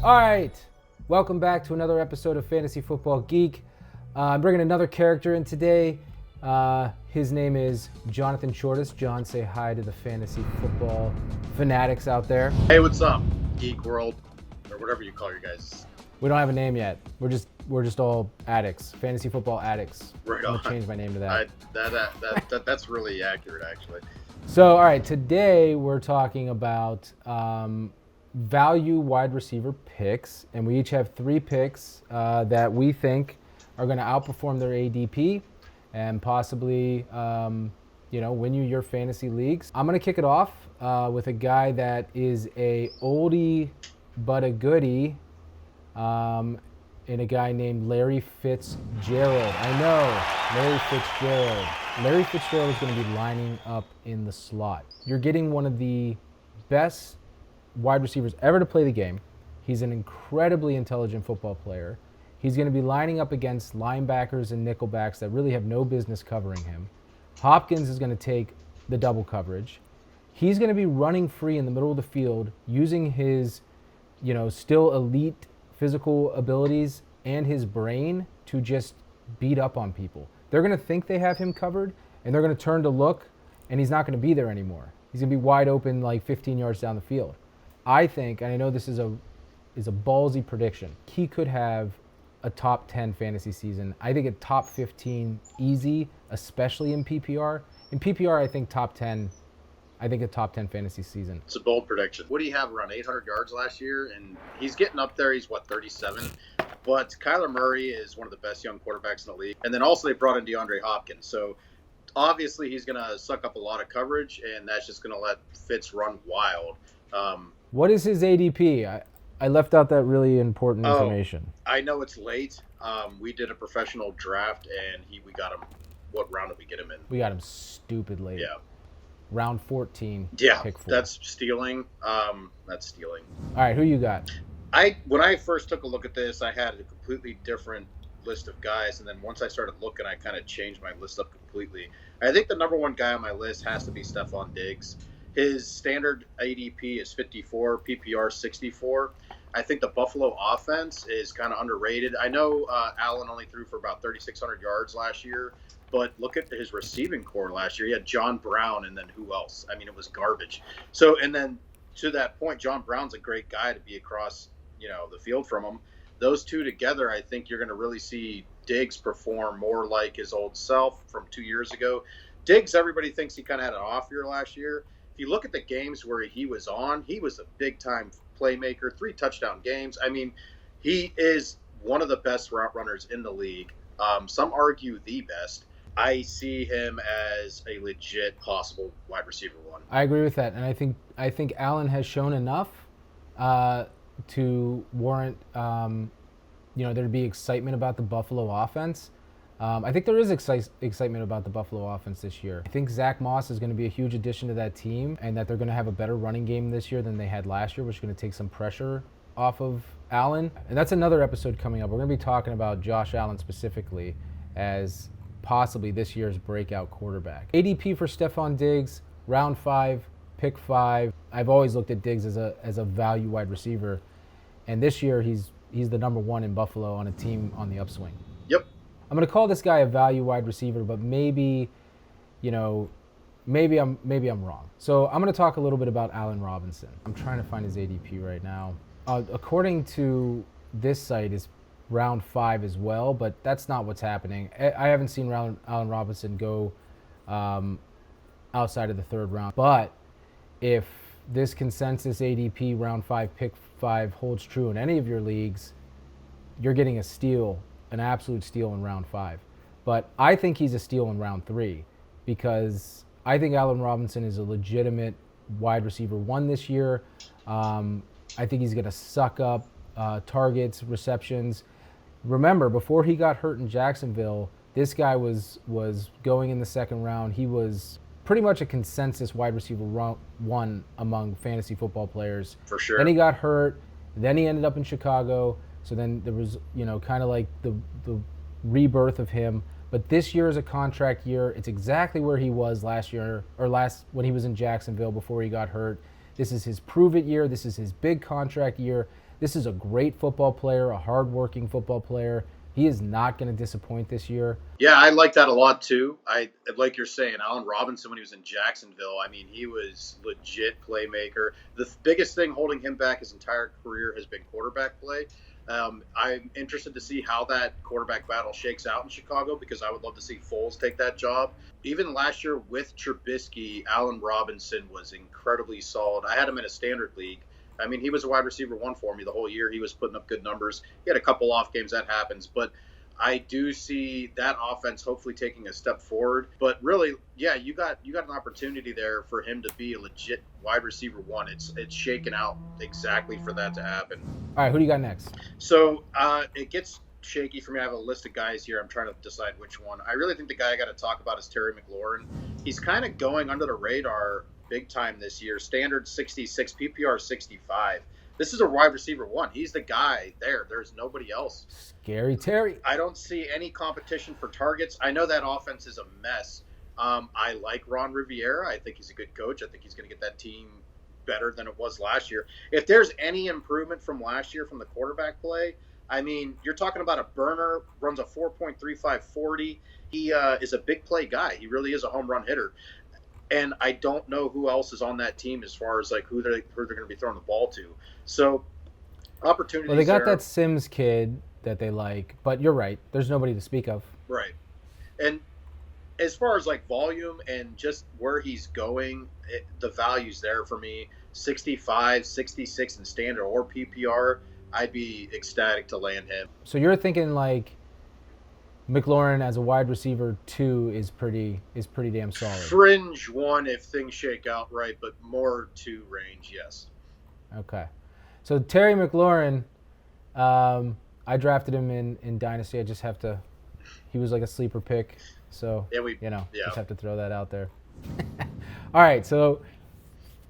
All right, welcome back to another episode of Fantasy Football Geek. I'm bringing another character in today. His name is Jonathan Shortis. John, say hi to the fantasy football fanatics out there. Hey, what's up, Geek World, or whatever you call your guys. We don't have a name yet. We're just all addicts, fantasy football addicts. Right I'm on. gonna change my name to that. That's really accurate, actually. So, all right, today we're talking about value wide receiver picks, and we each have 3 picks that we think are going to outperform their ADP and possibly, win you your fantasy leagues. I'm going to kick it off with a guy that is a oldie but a goodie, and a guy named Larry Fitzgerald. I know, Larry Fitzgerald. Larry Fitzgerald is going to be lining up in the slot. You're getting one of the best wide receivers ever to play the game. He's an incredibly intelligent football player. He's going to be lining up against linebackers and nickelbacks that really have no business covering him. Hopkins is going to take the double coverage. He's going to be running free in the middle of the field using his, still elite physical abilities and his brain to just beat up on people. They're going to think they have him covered, and they're going to turn to look, and he's not going to be there anymore. He's going to be wide open like 15 yards down the field. I think, and I know this is a ballsy prediction, he could have a top 10 fantasy season. I think a top 15 easy, especially in PPR. In PPR, I think top 10. I think a top 10 fantasy season. It's a bold prediction. What do you have, around 800 yards last year? And he's getting up there. He's, 37? But Kyler Murray is one of the best young quarterbacks in the league. And then also they brought in DeAndre Hopkins. So obviously he's going to suck up a lot of coverage, and that's just going to let Fitz run wild. What is his ADP? I left out that really important information. I know it's late. We did a professional draft, and we got him. What round did we get him in? We got him stupid late. Yeah. Round 14. Yeah, pick 4. That's stealing. That's stealing. All right, who you got? When I first took a look at this, I had a completely different list of guys, and then once I started looking, I kind of changed my list up completely. I think the number one guy on my list has to be Stefon Diggs. His standard ADP is 54, PPR 64. I think the Buffalo offense is kind of underrated. I know Allen only threw for about 3,600 yards last year, but look at his receiving core last year. He had John Brown, and then who else? I mean, it was garbage. So, and then to that point, John Brown's a great guy to be across, the field from him. Those two together, I think you're going to really see Diggs perform more like his old self from 2 years ago. Diggs, everybody thinks he kind of had an off year last year. If you look at the games where he was on, he was a big-time playmaker, 3 touchdown games. I mean, he is one of the best route runners in the league. Some argue the best. I see him as a legit possible wide receiver 1. I agree with that, and I think Allen has shown enough to warrant there to be excitement about the Buffalo offense. I think there is excitement about the Buffalo offense this year. I think Zach Moss is going to be a huge addition to that team, and that they're going to have a better running game this year than they had last year, which is going to take some pressure off of Allen. And that's another episode coming up. We're going to be talking about Josh Allen specifically as possibly this year's breakout quarterback. ADP for Stefon Diggs, round 5, pick 5. I've always looked at Diggs as a value wide receiver, and this year he's the number 1 in Buffalo on a team on the upswing. Yep. I'm going to call this guy a value wide receiver, but maybe I'm wrong. So I'm going to talk a little bit about Allen Robinson. I'm trying to find his ADP right now. According to this site, is round 5 as well, but that's not what's happening. I haven't seen Allen Robinson go outside of the 3rd round. But if this consensus ADP round 5, pick 5 holds true in any of your leagues, you're getting a steal. An absolute steal in round 5. But I think he's a steal in round 3 because I think Allen Robinson is a legitimate wide receiver 1 this year. I think he's going to suck up targets, receptions. Remember, before he got hurt in Jacksonville, this guy was going in the 2nd round. He was pretty much a consensus wide receiver 1 among fantasy football players. For sure. Then he got hurt. Then he ended up in Chicago. So then there was, kind of like the rebirth of him. But this year is a contract year. It's exactly where he was last year, or when he was in Jacksonville before he got hurt. This is his prove-it year. This is his big contract year. This is a great football player, a hardworking football player. He is not going to disappoint this year. Yeah, I like that a lot too. I like you're saying, Allen Robinson when he was in Jacksonville. I mean, he was legit playmaker. The biggest thing holding him back his entire career has been quarterback play. I'm interested to see how that quarterback battle shakes out in Chicago because I would love to see Foles take that job. Even last year with Trubisky, Allen Robinson was incredibly solid. I had him in a standard league. I mean, he was a wide receiver one for me the whole year. He was putting up good numbers. He had a couple off games, that happens. But I do see that offense hopefully taking a step forward. But really, yeah, you got an opportunity there for him to be a legit wide receiver one. It's shaken out exactly for that to happen. All right, who do you got next? So it gets shaky for me. I have a list of guys here. I'm trying to decide which one. I really think the guy I got to talk about is Terry McLaurin. He's kind of going under the radar big time this year. Standard 66, PPR 65. This is a wide receiver one. He's the guy there. There's nobody else. Scary Terry. I don't see any competition for targets. I know that offense is a mess. I like Ron Rivera. I think he's a good coach. I think he's going to get that team better than it was last year. If there's any improvement from last year from the quarterback play, I mean, you're talking about a burner, runs a 4.35 40. He is a big play guy. He really is a home run hitter. And I don't know who else is on that team as far as like who they're going to be throwing the ball to. So opportunities. Well, they got there. that Sims kid that they like, but you're right. There's nobody to speak of. Right. And as far as like volume and just where he's going, the value's there for me. 65, 66 in standard or PPR, I'd be ecstatic to land him. So you're thinking like McLaurin as a wide receiver 2 is pretty damn solid. Fringe 1 if things shake out right, but more 2 range, yes. Okay. So Terry McLaurin, I drafted him in Dynasty. I just have to – he was like a sleeper pick. So, just have to throw that out there. All right, so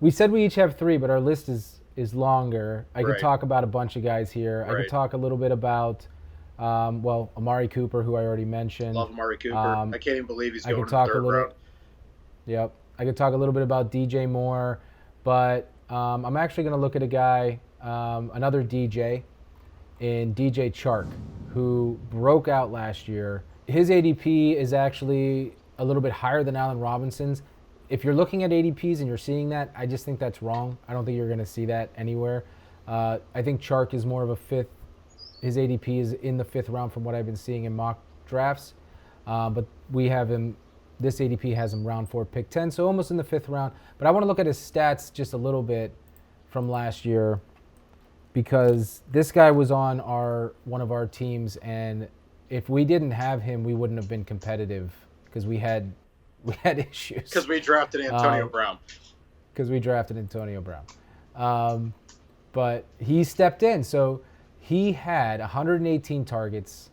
we said we each have 3, but our list is longer. I could talk about a bunch of guys here. I could talk a little bit about – Amari Cooper, who I already mentioned. Love Amari Cooper. I can't even believe he's going in the 3rd round. Yep. I could talk a little bit about DJ Moore, but I'm actually going to look at a guy, another DJ, in DJ Chark, who broke out last year. His ADP is actually a little bit higher than Allen Robinson's. If you're looking at ADPs and you're seeing that, I just think that's wrong. I don't think you're going to see that anywhere. I think Chark is more of a 5th. His ADP is in the 5th round from what I've been seeing in mock drafts. But we have him, this ADP has him round 4, pick 10, so almost in the 5th round. But I want to look at his stats just a little bit from last year because this guy was on one of our teams, and if we didn't have him, we wouldn't have been competitive because we had issues. Because we drafted Antonio Brown. Because we drafted Antonio Brown. But he stepped in, so he had 118 targets,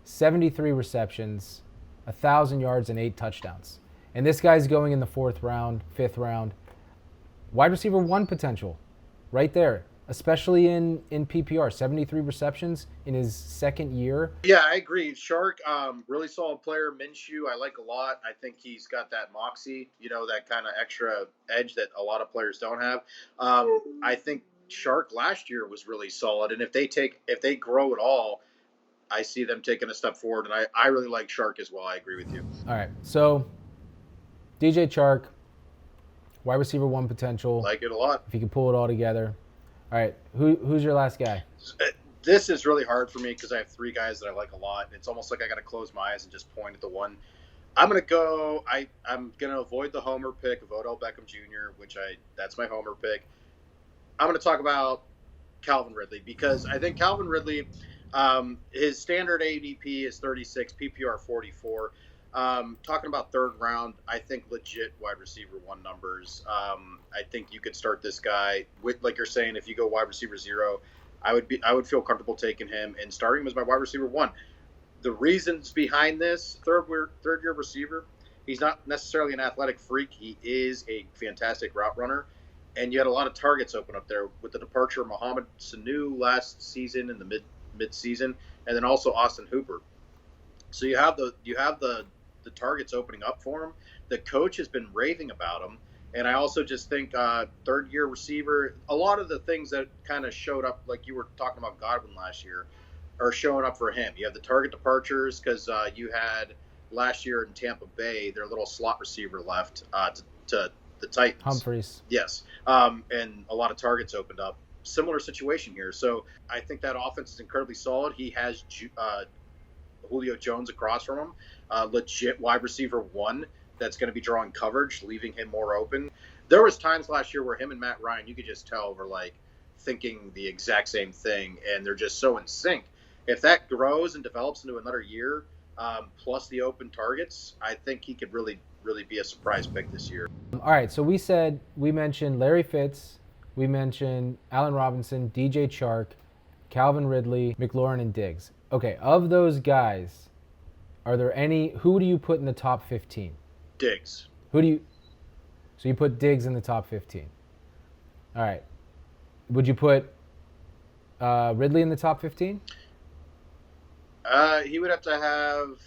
73 receptions, 1,000 yards, and 8 touchdowns. And this guy's going in the 4th round, 5th round. Wide receiver 1 potential right there, especially in PPR. 73 receptions in his 2nd year. Yeah, I agree. Chark, really solid player. Minshew, I like a lot. I think he's got that moxie, that kind of extra edge that a lot of players don't have. I think Chark last year was really solid, and if they grow at all, I see them taking a step forward, and I really like Chark as well. I agree with you. All right, so DJ Chark, wide receiver 1 potential. Like it a lot. If you can pull it all together. All right, who's your last guy? This is really hard for me because I have 3 guys that I like a lot. It's almost like I got to close my eyes and just point at the one. I'm gonna go. I'm gonna avoid the homer pick of Odell Beckham Jr., that's my homer pick. I'm going to talk about Calvin Ridley because I think Calvin Ridley, his standard ADP is 36, PPR 44. Talking about 3rd round, I think legit wide receiver 1 numbers. I think you could start this guy with, like you're saying, if you go wide receiver 0, I would feel comfortable taking him and starting him as my wide receiver 1. The reasons behind this, third year receiver, he's not necessarily an athletic freak. He is a fantastic route runner. And you had a lot of targets open up there with the departure of Mohamed Sanu last season in the mid-season, and then also Austin Hooper. So you have the targets opening up for him. The coach has been raving about him, And I also just think third year receiver, a lot of the things that kind of showed up, like you were talking about Godwin last year, are showing up for him. You have the target departures because you had last year in Tampa Bay, their little slot receiver left to the Titans. Humphreys. Yes. And a lot of targets opened up. Similar situation here. So I think that offense is incredibly solid. He has Julio Jones across from him, legit wide receiver one that's going to be drawing coverage, leaving him more open. There was times last year where him and Matt Ryan, you could just tell, were like thinking the exact same thing, and they're just so in sync. If that grows and develops into another year, plus the open targets, I think he could really be a surprise pick this year. All right, so we mentioned Larry Fitz, we mentioned Allen Robinson, DJ Chark, Calvin Ridley, McLaurin, and Diggs. Okay, of those guys, who do you put in the top 15? Diggs. So you put Diggs in the top 15. All right. Would you put Ridley in the top 15? He would have to have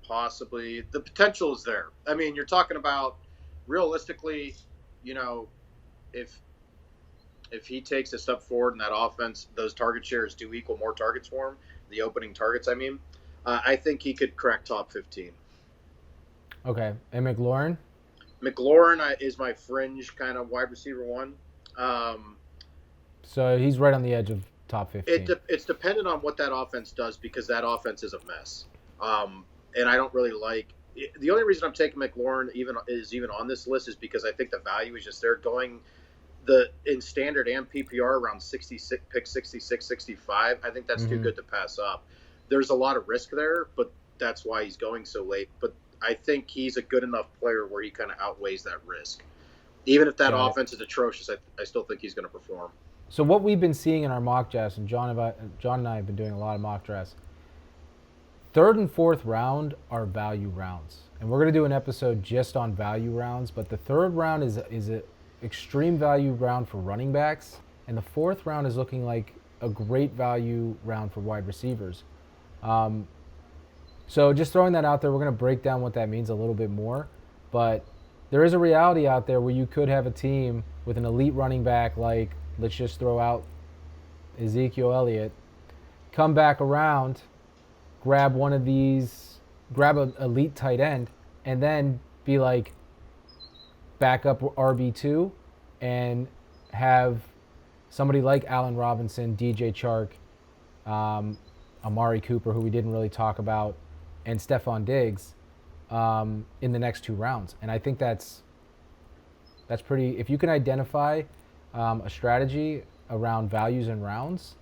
possibly, the potential is there. I mean, you're talking about realistically, if he takes a step forward in that offense, those target shares do equal more targets for him, the opening targets, I mean. I think he could crack top 15. Okay. And McLaurin? McLaurin is my fringe kind of wide receiver one. So he's right on the edge of top 15. It's dependent on what that offense does because that offense is a mess. And I don't really like – the only reason I'm taking McLaurin even on this list is because I think the value is just there going – in standard and PPR around 66, pick 66, 65, I think that's too good to pass up. There's a lot of risk there, but that's why he's going so late. But I think he's a good enough player where he kind of outweighs that risk. Even if that offense is atrocious, I still think he's going to perform. So what we've been seeing in our mock drafts, and John and I have been doing a lot of mock drafts, third and fourth round are value rounds. And we're going to do an episode just on value rounds, but the third round is a extreme value round for running backs, and the fourth round is looking like a great value round for wide receivers. So just throwing that out there, we're going to break down what that means a little bit more, but there is a reality out there where you could have a team with an elite running back, like let's just throw out Ezekiel Elliott, come back around, grab an elite tight end, and then be like, back up RB2 and have somebody like Allen Robinson, DJ Chark, Amari Cooper, who we didn't really talk about, and Stephon Diggs in the next two rounds. And I think that's pretty – if you can identify a strategy around values and rounds,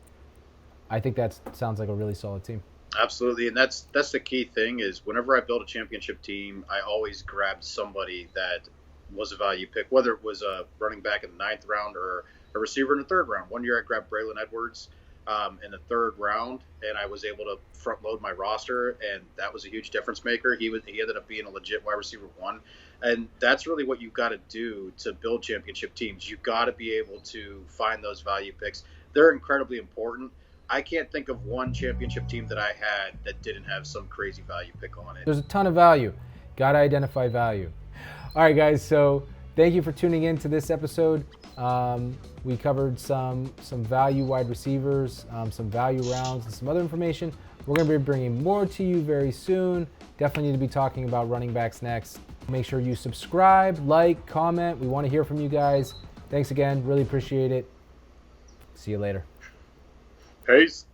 I think that sounds like a really solid team. Absolutely, and that's the key thing is whenever I build a championship team, I always grab somebody that – was a value pick, whether it was a running back in the 9th round or a receiver in the 3rd round. One year I grabbed Braylon Edwards in the 3rd round, and I was able to front load my roster, and that was a huge difference maker. He ended up being a legit wide receiver one, and that's really what you've got to do to build championship teams. You've got to be able to find those value picks. They're incredibly important. I can't think of one championship team that I had that didn't have some crazy value pick on it. There's a ton of value. Got to identify value. All right, guys, so thank you for tuning in to this episode. We covered some value wide receivers, some value rounds, and some other information. We're going to be bringing more to you very soon. Definitely need to be talking about running backs next. Make sure you subscribe, like, comment. We want to hear from you guys. Thanks again. Really appreciate it. See you later. Peace.